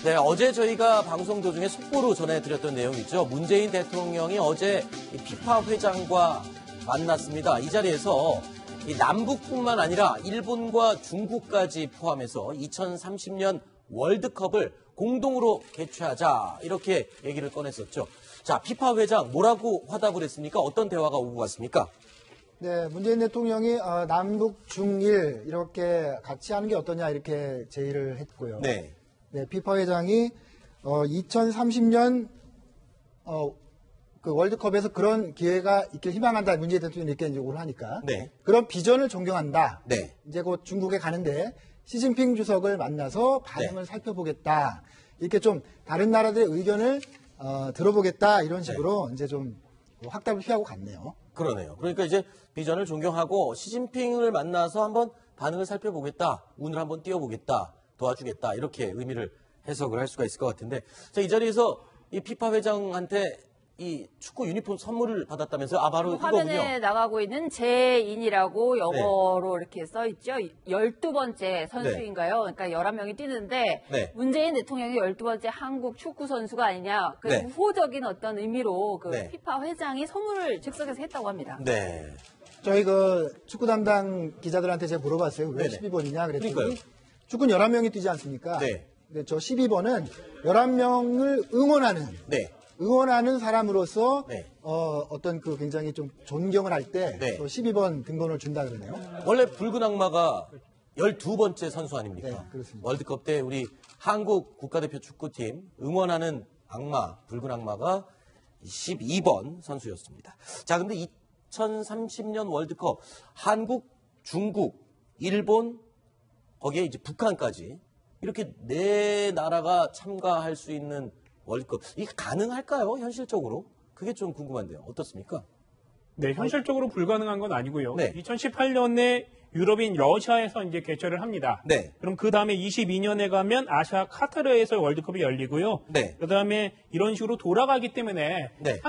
네, 어제 저희가 방송 도중에 속보로 전해드렸던 내용이죠. 문재인 대통령이 어제 이 피파 회장과 만났습니다. 이 자리에서 이 남북뿐만 아니라 일본과 중국까지 포함해서 2030년 월드컵을 공동으로 개최하자 이렇게 얘기를 꺼냈었죠. 자, 피파 회장 뭐라고 화답을 했습니까? 어떤 대화가 오고 갔습니까? 네, 문재인 대통령이 남북 중일 이렇게 같이 하는 게 어떠냐 이렇게 제의를 했고요. 네. 네, 피파 회장이 2030년 그 월드컵에서 그런 기회가 있길 희망한다. 문재인 대통령이 이렇게 요구를 하니까 네. 그런 비전을 존경한다. 네. 이제 곧 중국에 가는데 시진핑 주석을 만나서 반응을 살펴보겠다. 이렇게 좀 다른 나라들의 의견을 들어보겠다. 이런 식으로 이제 좀 확답을 피하고 갔네요. 그러네요. 그러니까 이제 비전을 존경하고 시진핑을 만나서 한번 반응을 살펴보겠다. 운을 한번 띄워보겠다. 도와주겠다. 이렇게 의미를 해석을 할 수가 있을 것 같은데. 자, 이 자리에서 이 피파 회장한테 이 축구 유니폼 선물을 받았다면서요? 아, 바로 화면에 이거군요. 나가고 있는 제인이라고 영어로 이렇게 써 있죠. 12번째 선수인가요? 그러니까 11명이 뛰는데 네. 문재인 대통령이 12번째 한국 축구 선수가 아니냐. 그 네. 우호적인 어떤 의미로 그 네. 피파 회장이 선물을 즉석에서 했다고 합니다. 네. 저희 그 축구 담당 기자들한테 제가 물어봤어요. 왜 네네. 12번이냐 그랬더니 그러니까요. 축구는 11명이 뛰지 않습니까? 네. 근데 저 12번은 11명을 응원하는 사람으로서 네. 어떤 그 굉장히 좀 존경을 할 때 네. 12번 등번호를 준다 그러네요. 원래 붉은 악마가 12번째 선수 아닙니까? 네, 그렇습니다. 월드컵 때 우리 한국 국가대표 축구팀 응원하는 악마, 붉은 악마가 12번 선수였습니다. 자, 근데 2030년 월드컵 한국, 중국, 일본, 거기에 이제 북한까지 이렇게 네 나라가 참가할 수 있는 월드컵. 이게 가능할까요? 현실적으로? 그게 좀 궁금한데요. 어떻습니까? 네, 현실적으로 불가능한 건 아니고요. 네. 2018년에 유럽인 러시아에서 이제 개최를 합니다. 네. 그럼 그 다음에 22년에 가면 아시아 카타르에서 월드컵이 열리고요. 네. 그 다음에 이런 식으로 돌아가기 때문에 네.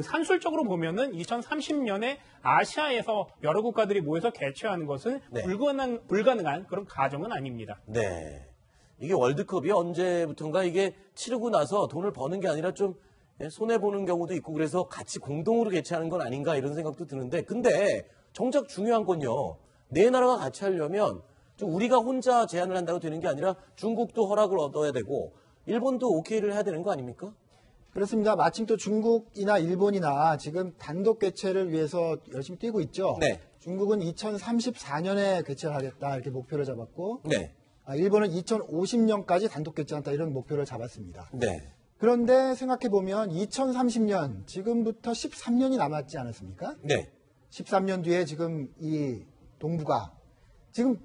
산술적으로 보면은 2030년에 아시아에서 여러 국가들이 모여서 개최하는 것은 네. 불가능한 그런 가정은 아닙니다. 네. 이게 월드컵이 언제부턴가 이게 치르고 나서 돈을 버는 게 아니라 좀 손해보는 경우도 있고 그래서 같이 공동으로 개최하는 건 아닌가 이런 생각도 드는데 근데 정작 중요한 건요. 네 나라가 같이 하려면 좀 우리가 혼자 제안을 한다고 되는 게 아니라 중국도 허락을 얻어야 되고 일본도 오케이를 해야 되는 거 아닙니까? 그렇습니다. 마침 또 중국이나 일본이나 지금 단독 개최를 위해서 열심히 뛰고 있죠. 네. 중국은 2034년에 개최를 하겠다 이렇게 목표를 잡았고 네. 일본은 2050년까지 단독 개최한다 이런 목표를 잡았습니다. 네. 그런데 생각해보면 2030년 지금부터 13년이 남았지 않았습니까? 네. 13년 뒤에 지금 이 동북아 지금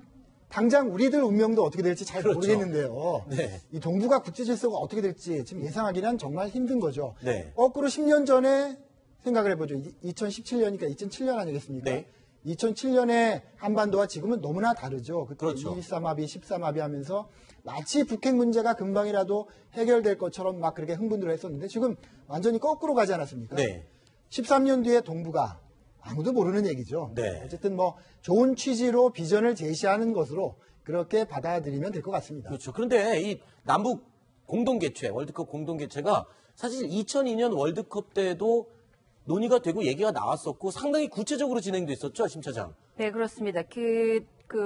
당장 우리들 운명도 어떻게 될지 잘 그렇죠. 모르겠는데요. 네. 이 동북아 국제 질서가 어떻게 될지 지금 예상하기는 정말 힘든 거죠. 네. 거꾸로 10년 전에 생각을 해보죠. 2017년이니까 2007년 아니겠습니까? 네. 2007년에 한반도와 지금은 너무나 다르죠. 그때 그렇죠. 13합의, 13합의 하면서 마치 북핵 문제가 금방이라도 해결될 것처럼 막 그렇게 흥분을 했었는데 지금 완전히 거꾸로 가지 않았습니까? 네. 13년 뒤에 동북아 아무도 모르는 얘기죠. 네. 어쨌든 뭐 좋은 취지로 비전을 제시하는 것으로 그렇게 받아들이면 될 것 같습니다. 그렇죠. 그런데 이 남북 공동 개최, 월드컵 공동 개최가 사실 2002년 월드컵 때도 논의가 되고 얘기가 나왔었고 상당히 구체적으로 진행됐었죠, 심 차장. 네, 그렇습니다.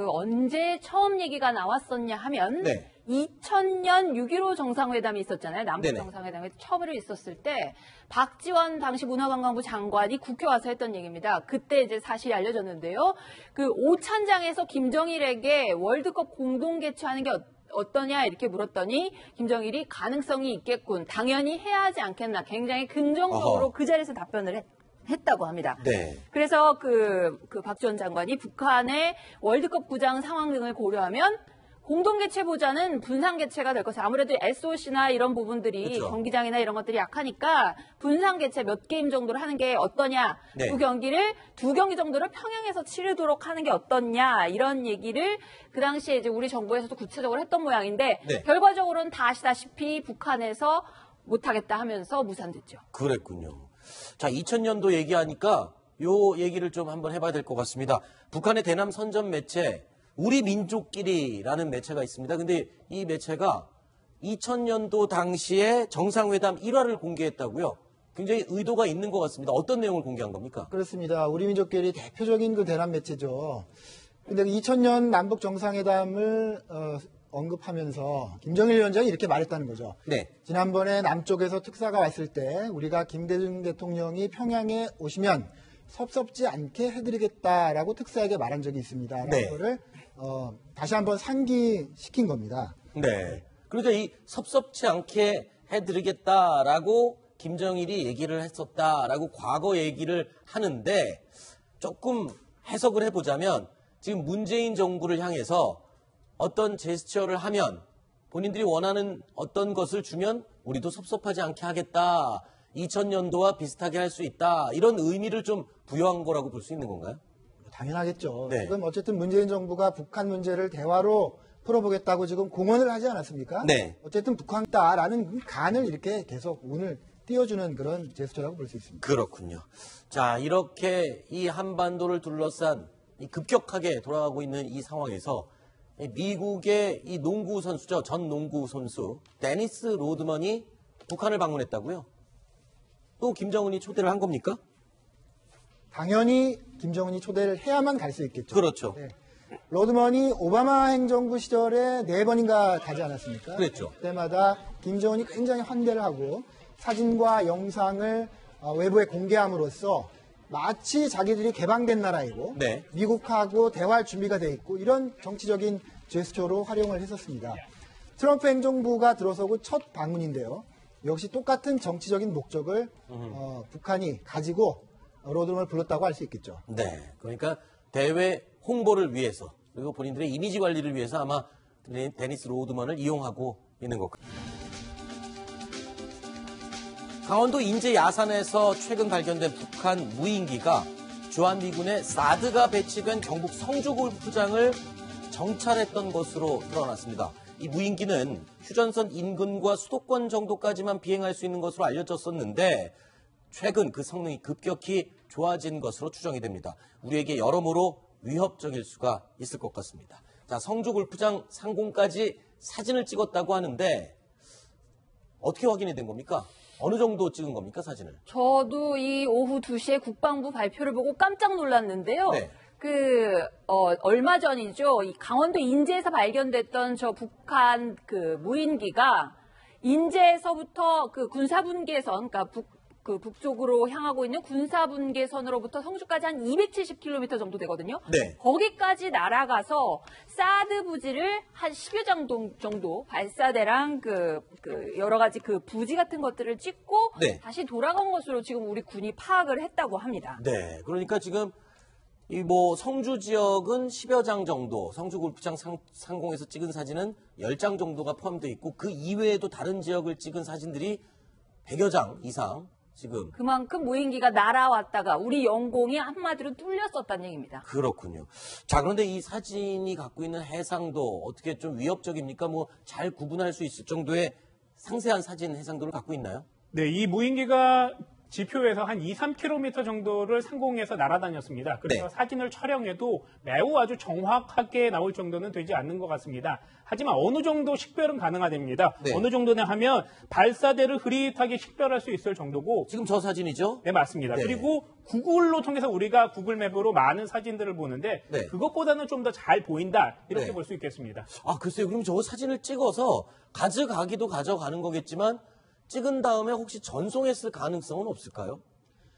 언제 처음 얘기가 나왔었냐 하면 네. 2000년 6.15 정상회담이 있었잖아요. 남북 네네. 정상회담이 처음으로 있었을 때 박지원 당시 문화관광부 장관이 국회 와서 했던 얘기입니다. 그때 이제 사실이 알려졌는데요. 그 오찬장에서 김정일에게 월드컵 공동 개최하는 게 어떠냐 이렇게 물었더니 김정일이 가능성이 있겠군. 당연히 해야 하지 않겠나. 굉장히 긍정적으로 어허. 그 자리에서 답변을 했다고 합니다. 네. 그래서 그 박지원 장관이 북한의 월드컵 구장 상황 등을 고려하면 공동 개최보다는 분산 개최가 될 것이다. 아무래도 SOC나 이런 부분들이 그렇죠. 경기장이나 이런 것들이 약하니까 분산 개최 몇 게임 정도를 하는 게 어떠냐. 네. 두 경기 정도를 평양에서 치르도록 하는 게 어떠냐. 이런 얘기를 그 당시에 이제 우리 정부에서도 구체적으로 했던 모양인데 네. 결과적으로는 다 아시다시피 북한에서 못하겠다 하면서 무산됐죠. 그랬군요. 자, 2000년도 얘기하니까 요 얘기를 좀 한번 해봐야 될 것 같습니다. 북한의 대남 선전 매체 우리 민족끼리라는 매체가 있습니다. 근데 이 매체가 2000년도 당시에 정상회담 1화를 공개했다고요? 굉장히 의도가 있는 것 같습니다. 어떤 내용을 공개한 겁니까? 그렇습니다. 우리 민족끼리 대표적인 그 대남 매체죠. 근데 2000년 남북 정상회담을 언급하면서 김정일 위원장이 이렇게 말했다는 거죠. 네. 지난번에 남쪽에서 특사가 왔을 때 우리가 김대중 대통령이 평양에 오시면 섭섭지 않게 해드리겠다라고 특사에게 말한 적이 있습니다. 라는 네. 거를 다시 한번 상기시킨 겁니다. 네. 그러니까 이 섭섭치 않게 해드리겠다라고 김정일이 얘기를 했었다라고 과거 얘기를 하는데 조금 해석을 해보자면 지금 문재인 정부를 향해서 어떤 제스처를 하면 본인들이 원하는 어떤 것을 주면 우리도 섭섭하지 않게 하겠다. 2000년도와 비슷하게 할 수 있다. 이런 의미를 좀 부여한 거라고 볼 수 있는 건가요? 당연하겠죠. 네. 지금 어쨌든 문재인 정부가 북한 문제를 대화로 풀어보겠다고 지금 공언을 하지 않았습니까? 네. 어쨌든 북한다라는 간을 이렇게 계속 운을 띄워주는 그런 제스처라고 볼 수 있습니다. 그렇군요. 자, 이렇게 이 한반도를 둘러싼 이 급격하게 돌아가고 있는 이 상황에서 미국의 이 농구 선수죠. 전 농구 선수 데니스 로드먼이 북한을 방문했다고요? 또 김정은이 초대를 한 겁니까? 당연히 김정은이 초대를 해야만 갈 수 있겠죠. 그렇죠. 네. 로드먼이 오바마 행정부 시절에 4번인가 가지 않았습니까? 그랬죠. 그때마다 김정은이 굉장히 환대를 하고 사진과 영상을 외부에 공개함으로써 마치 자기들이 개방된 나라이고 네. 미국하고 대화할 준비가 돼 있고 이런 정치적인 제스처로 활용을 했었습니다. 트럼프 행정부가 들어서고 첫 방문인데요. 역시 똑같은 정치적인 목적을 북한이 가지고 로드먼을 불렀다고 할 수 있겠죠. 네. 그러니까 대외 홍보를 위해서 그리고 본인들의 이미지 관리를 위해서 아마 데니스 로드먼을 이용하고 있는 것 같아요. 강원도 인제 야산에서 최근 발견된 북한 무인기가 주한미군의 사드가 배치된 경북 성주 골프장을 정찰했던 것으로 드러났습니다. 이 무인기는 휴전선 인근과 수도권 정도까지만 비행할 수 있는 것으로 알려졌었는데 최근 그 성능이 급격히 좋아진 것으로 추정이 됩니다. 우리에게 여러모로 위협적일 수가 있을 것 같습니다. 자, 성주 골프장 상공까지 사진을 찍었다고 하는데 어떻게 확인이 된 겁니까? 어느 정도 찍은 겁니까, 사진을? 저도 이 오후 2시에 국방부 발표를 보고 깜짝 놀랐는데요. 네. 얼마 전이죠. 이 강원도 인제에서 발견됐던 저 북한 그 무인기가 인제에서부터 그 군사분계선, 그러니까 북쪽으로 향하고 있는 군사분계선으로부터 성주까지 한 270km 정도 되거든요. 네. 거기까지 날아가서 사드 부지를 한 10여 장 정도 발사대랑 여러 가지 그 부지 같은 것들을 찍고 네. 다시 돌아간 것으로 지금 우리 군이 파악을 했다고 합니다. 네. 그러니까 지금 성주 지역은 10여 장 정도, 성주 골프장 상공에서 찍은 사진은 10장 정도가 포함되어 있고 그 이외에도 다른 지역을 찍은 사진들이 100여 장 이상 지금. 그만큼 무인기가 날아왔다가 우리 영공이 한마디로 뚫렸었다는 얘기입니다. 그렇군요. 자, 그런데 이 사진이 갖고 있는 해상도 어떻게 좀 위협적입니까? 잘 구분할 수 있을 정도의 상세한 사진 해상도를 갖고 있나요? 네, 이 무인기가 지표에서 한 2, 3km 정도를 상공에서 날아다녔습니다. 그래서 네. 사진을 촬영해도 매우 아주 정확하게 나올 정도는 되지 않는 것 같습니다. 하지만 어느 정도 식별은 가능하답니다. 네. 어느 정도냐 하면 발사대를 흐릿하게 식별할 수 있을 정도고. 지금 저 사진이죠? 네, 맞습니다. 네. 그리고 구글로 통해서 우리가 구글 맵으로 많은 사진들을 보는데 네. 그것보다는 좀 더 잘 보인다 이렇게 네. 볼 수 있겠습니다. 아, 글쎄요. 그럼 저 사진을 찍어서 가져가기도 가져가는 거겠지만 찍은 다음에 혹시 전송했을 가능성은 없을까요?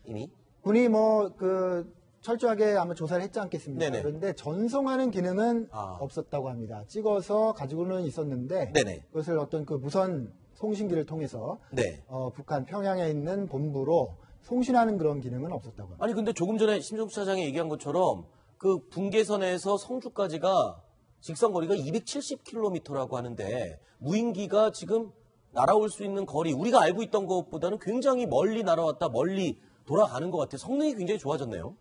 이미? 군이 철저하게 아마 조사를 했지 않겠습니까? 네네. 그런데 전송하는 기능은 아. 없었다고 합니다. 찍어서 가지고는 있었는데 네네. 그것을 어떤 그 무선 송신기를 통해서 네. 북한 평양에 있는 본부로 송신하는 그런 기능은 없었다고 합니다. 아니 근데 조금 전에 심정수 차장이 얘기한 것처럼 그 분계선에서 성주까지가 직선거리가 270km라고 하는데 무인기가 지금 날아올 수 있는 거리 우리가 알고 있던 것보다는 굉장히 멀리 날아왔다 멀리 돌아가는 것 같아요. 성능이 굉장히 좋아졌네요.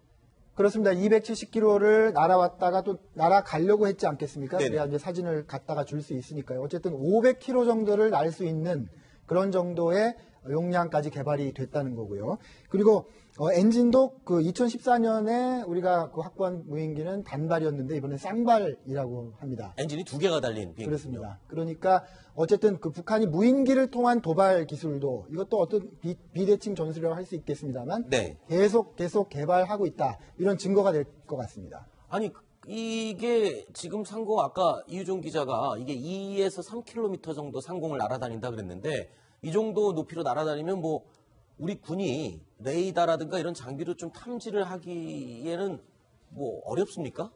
그렇습니다. 270km를 날아왔다가 또 날아가려고 했지 않겠습니까? 네네. 그래야 이제 사진을 갖다가 줄 수 있으니까요. 어쨌든 500km 정도를 날 수 있는 그런 정도의 용량까지 개발이 됐다는 거고요. 그리고 엔진도 그 2014년에 우리가 그 확보한 무인기는 단발이었는데 이번에 쌍발이라고 합니다. 엔진이 2개가 달린 비행기. 그렇습니다. 그러니까 어쨌든 그 북한이 무인기를 통한 도발 기술도 이것도 어떤 비대칭 전술이라고 할 수 있겠습니다만 네. 계속 개발하고 있다. 이런 증거가 될 것 같습니다. 아니 이게 지금 상공 아까 이유종 기자가 이게 2에서 3km 정도 상공을 날아다닌다 그랬는데 이 정도 높이로 날아다니면 뭐 우리 군이 레이더라든가 이런 장비로 좀 탐지를 하기에는 뭐 어렵습니까?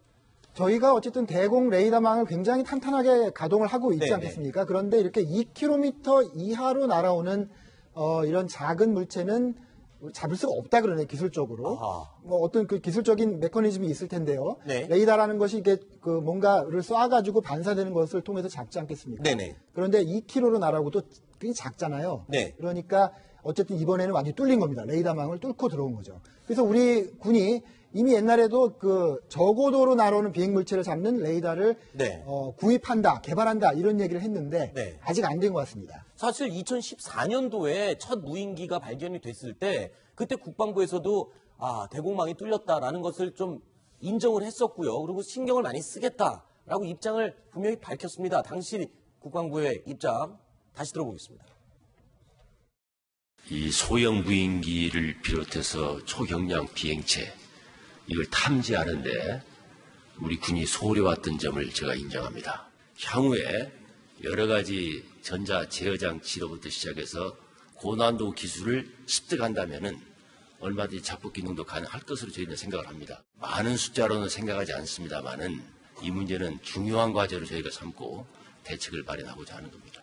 저희가 어쨌든 대공 레이더망을 굉장히 탄탄하게 가동을 하고 있지 네네. 않겠습니까? 그런데 이렇게 2km 이하로 날아오는 이런 작은 물체는 잡을 수가 없다 그러네 기술적으로. 아하. 뭐 어떤 그 기술적인 메커니즘이 있을 텐데요. 네. 레이더라는 것이 이게 그 뭔가를 쏴가지고 반사되는 것을 통해서 잡지 않겠습니까? 네네. 그런데 2km로 날아오고도 굉장히 작잖아요. 네. 그러니까 어쨌든 이번에는 완전히 뚫린 겁니다. 레이더망을 뚫고 들어온 거죠. 그래서 우리 군이 이미 옛날에도 그 저고도로 날아오는 비행 물체를 잡는 레이더를 네. 구입한다, 개발한다 이런 얘기를 했는데 네. 아직 안 된 것 같습니다. 사실 2014년도에 첫 무인기가 발견이 됐을 때 그때 국방부에서도 대공망이 뚫렸다라는 것을 좀 인정을 했었고요. 그리고 신경을 많이 쓰겠다라고 입장을 분명히 밝혔습니다. 당시 국방부의 입장 다시 들어보겠습니다. 이 소형 무인기를 비롯해서 초경량 비행체 이걸 탐지하는데 우리 군이 소홀해왔던 점을 제가 인정합니다. 향후에 여러 가지 전자 제어 장치로부터 시작해서 고난도 기술을 습득한다면은 얼마든지 작복 기능도 가능할 것으로 저희는 생각을 합니다. 많은 숫자로는 생각하지 않습니다만은 이 문제는 중요한 과제로 저희가 삼고 대책을 마련하고자 하는 겁니다.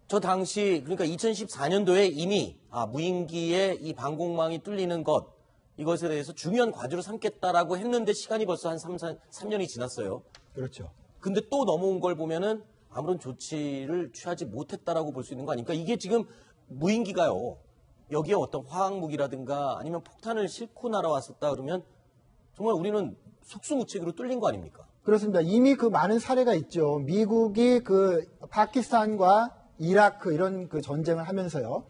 저 당시 그러니까 2014년도에 이미 무인기의 이 방공망이 뚫리는 것 이것에 대해서 중요한 과제로 삼겠다라고 했는데 시간이 벌써 한 3년이 지났어요. 그렇죠. 근데 또 넘어온 걸 보면은 아무런 조치를 취하지 못했다라고 볼 수 있는 거 아닙니까? 이게 지금 무인기가요. 여기에 어떤 화학무기라든가 아니면 폭탄을 싣고 날아왔었다 그러면 정말 우리는 속수무책으로 뚫린 거 아닙니까? 그렇습니다. 이미 그 많은 사례가 있죠. 미국이 그 파키스탄과 이라크 이런 그 전쟁을 하면서요.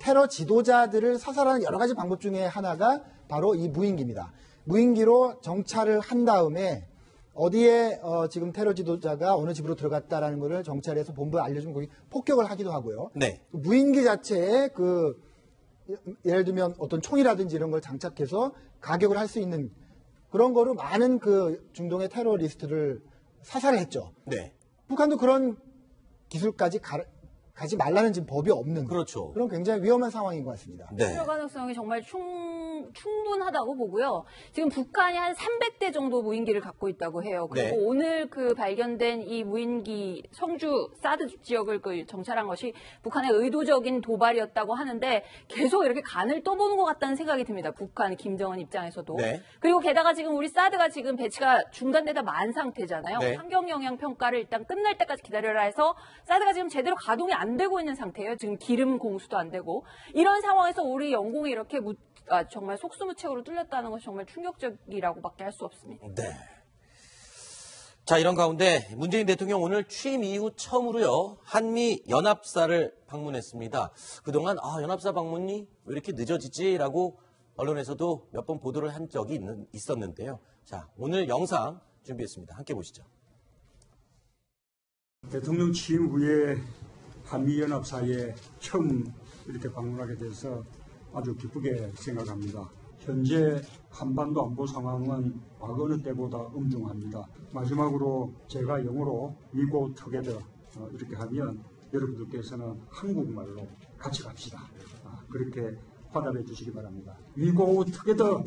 테러 지도자들을 사살하는 여러 가지 방법 중에 하나가 바로 이 무인기입니다. 무인기로 정찰을 한 다음에 어디에 지금 테러 지도자가 어느 집으로 들어갔다라는 것을 정찰해서 본부에 알려주면 거기 폭격을 하기도 하고요. 네. 무인기 자체에 그 예를 들면 어떤 총이라든지 이런 걸 장착해서 가격을 할 수 있는 그런 거로 많은 그 중동의 테러리스트를 사살을 했죠. 네. 북한도 그런 기술까지 가지 말라는 지금 법이 없는 그렇죠. 그런 굉장히 위험한 상황인 것 같습니다. 네. 테러 가능성이 정말 충분하다고 보고요. 지금 북한이 한 300대 정도 무인기를 갖고 있다고 해요. 그리고 네. 오늘 그 발견된 이 무인기 성주 사드 지역을 그 정찰한 것이 북한의 의도적인 도발이었다고 하는데 계속 이렇게 간을 떠보는 것 같다는 생각이 듭니다. 북한 김정은 입장에서도. 네. 그리고 게다가 지금 우리 사드가 지금 배치가 중단되다 만 상태잖아요. 네. 환경 영향 평가를 일단 끝날 때까지 기다려라 해서 사드가 지금 제대로 가동이 안 되고 있는 상태예요. 지금 기름 공수도 안 되고. 이런 상황에서 우리 영공이 이렇게 정말 속수무책으로 뚫렸다는 것이 정말 충격적이라고밖에 할 수 없습니다. 네. 자, 이런 가운데 문재인 대통령 오늘 취임 이후 처음으로요, 한미 연합사를 방문했습니다. 그동안 연합사 방문이 왜 이렇게 늦어지지라고 언론에서도 몇 번 보도를 한 적이 있었는데요. 자, 오늘 영상 준비했습니다. 함께 보시죠. 대통령 취임 후에 한미연합사에 처음 이렇게 방문하게 돼서 아주 기쁘게 생각합니다. 현재 한반도 안보 상황은 과거 어느 때보다 엄중합니다. 마지막으로 제가 영어로 We go together 이렇게 하면 여러분들께서는 한국말로 같이 갑시다. 그렇게 화답해 주시기 바랍니다. We go together.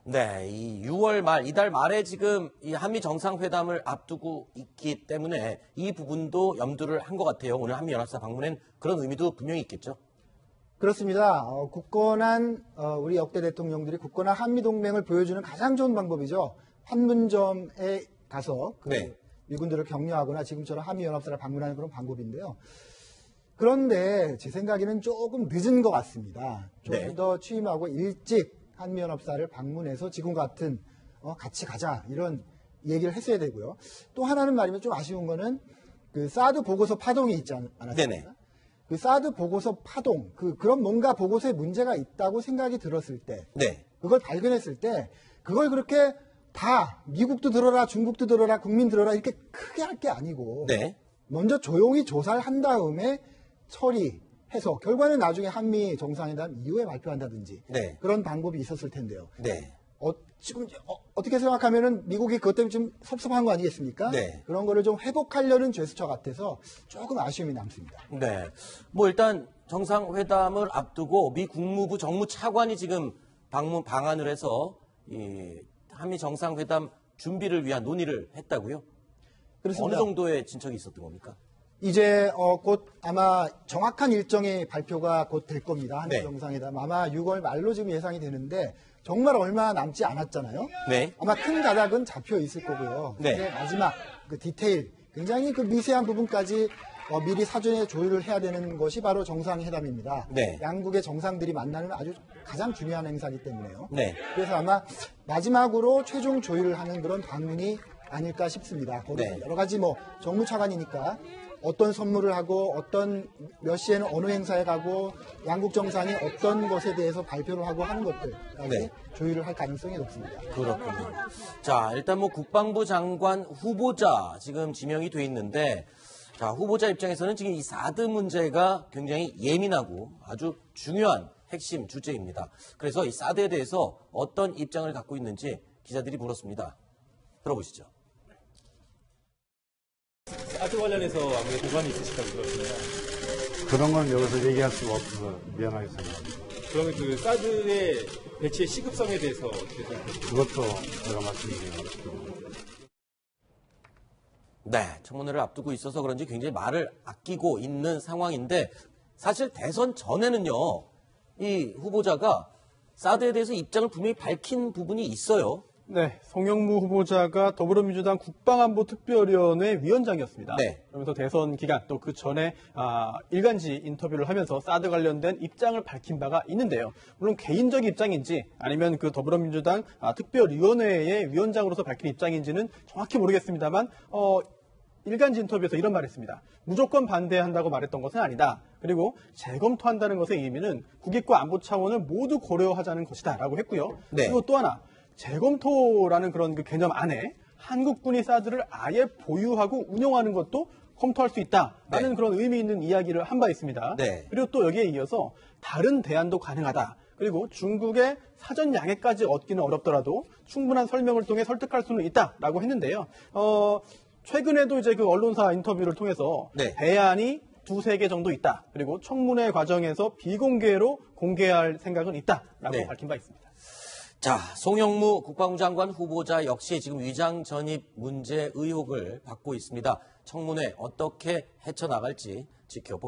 네, 이 6월 말, 이달 말에 지금 이 한미 정상회담을 앞두고 있기 때문에 이 부분도 염두를 한 것 같아요. 오늘 한미 연합사 방문엔 그런 의미도 분명히 있겠죠. 그렇습니다. 굳건한 우리 역대 대통령들이 굳건한 한미 동맹을 보여주는 가장 좋은 방법이죠. 판문점에 가서 그 네. 미군들을 격려하거나 지금처럼 한미 연합사를 방문하는 그런 방법인데요. 그런데 제 생각에는 조금 늦은 것 같습니다. 좀 네. 더 취임하고 일찍 한미연합사를 방문해서 지금 같은 같이 가자 이런 얘기를 했어야 되고요. 또 하나는 말이면 좀 아쉬운 거는 그 사드 보고서 파동이 있지 않았습니까? 네네. 그 사드 보고서 파동, 그런 뭔가 보고서에 문제가 있다고 생각이 들었을 때, 네. 그걸 발견했을 때, 그걸 그렇게 다 미국도 들어라, 중국도 들어라, 국민 들어라 이렇게 크게 할 게 아니고, 네. 먼저 조용히 조사를 한 다음에 처리해서 결과는 나중에 한미 정상회담 이후에 발표한다든지 네. 그런 방법이 있었을 텐데요. 네. 지금 어떻게 생각하면은 미국이 그것 때문에 좀 섭섭한 거 아니겠습니까? 네. 그런 거를 좀 회복하려는 제스처 같아서 조금 아쉬움이 남습니다. 네. 뭐 일단 정상회담을 앞두고 미 국무부 정무차관이 지금 방한을 해서 이 한미 정상회담 준비를 위한 논의를 했다고요? 그렇습니다. 어느 정도의 진척이 있었던 겁니까? 이제 곧 아마 정확한 일정의 발표가 곧 될 겁니다. 한미 네. 정상회담 아마 6월 말로 지금 예상이 되는데 정말 얼마 남지 않았잖아요. 네. 아마 큰 가닥은 잡혀 있을 거고요. 네. 근데 마지막 그 디테일, 굉장히 그 미세한 부분까지 미리 사전에 조율을 해야 되는 것이 바로 정상회담입니다. 네. 양국의 정상들이 만나는 아주 가장 중요한 행사이기 때문에요. 네. 그래서 아마 마지막으로 최종 조율을 하는 그런 방문이 아닐까 싶습니다. 거기 네. 여러 가지 뭐 정무차관이니까 어떤 선물을 하고 어떤 몇 시에는 어느 행사에 가고 양국 정상이 어떤 것에 대해서 발표를 하고 하는 것들까지 네. 조율을 할 가능성이 높습니다. 그렇군요. 자, 일단 뭐 국방부 장관 후보자 지금 지명이 돼 있는데, 자, 후보자 입장에서는 지금 이 사드 문제가 굉장히 예민하고 아주 중요한 핵심 주제입니다. 그래서 이 사드에 대해서 어떤 입장을 갖고 있는지 기자들이 물었습니다. 들어보시죠. 사드 관련해서 아무래도 고관이 있으시다고 들었습니다. 그런 건 여기서 얘기할 수가 없어서 미안하게 생각합니다. 그러면 그 사드의 배치의 시급성에 대해서 어떻게 생각하세요? 그것도 제가 말씀드리겠습니다. 네, 청문회를 앞두고 있어서 그런지 굉장히 말을 아끼고 있는 상황인데, 사실 대선 전에는요, 이 후보자가 사드에 대해서 입장을 분명히 밝힌 부분이 있어요. 네, 송영무 후보자가 더불어민주당 국방안보특별위원회 위원장이었습니다. 네. 그러면서 대선 기간 또 그 전에 일간지 인터뷰를 하면서 사드 관련된 입장을 밝힌 바가 있는데요. 물론 개인적인 입장인지 아니면 그 더불어민주당 특별위원회의 위원장으로서 밝힌 입장인지는 정확히 모르겠습니다만 일간지 인터뷰에서 이런 말을 했습니다. 무조건 반대한다고 말했던 것은 아니다. 그리고 재검토한다는 것의 의미는 국익과 안보 차원을 모두 고려하자는 것이다라고 했고요. 네. 그리고 또 하나 재검토라는 그런 그 개념 안에 한국군이 사드를 아예 보유하고 운영하는 것도 검토할 수 있다라는 네. 그런 의미 있는 이야기를 한 바 있습니다. 네. 그리고 또 여기에 이어서 다른 대안도 가능하다. 그리고 중국의 사전 양해까지 얻기는 어렵더라도 충분한 설명을 통해 설득할 수는 있다라고 했는데요. 최근에도 이제 그 언론사 인터뷰를 통해서 네. 대안이 2-3개 정도 있다. 그리고 청문회 과정에서 비공개로 공개할 생각은 있다라고 네. 밝힌 바 있습니다. 자, 송영무 국방부 장관 후보자 역시 지금 위장 전입 문제 의혹을 받고 있습니다. 청문회 어떻게 헤쳐나갈지 지켜보겠습니다.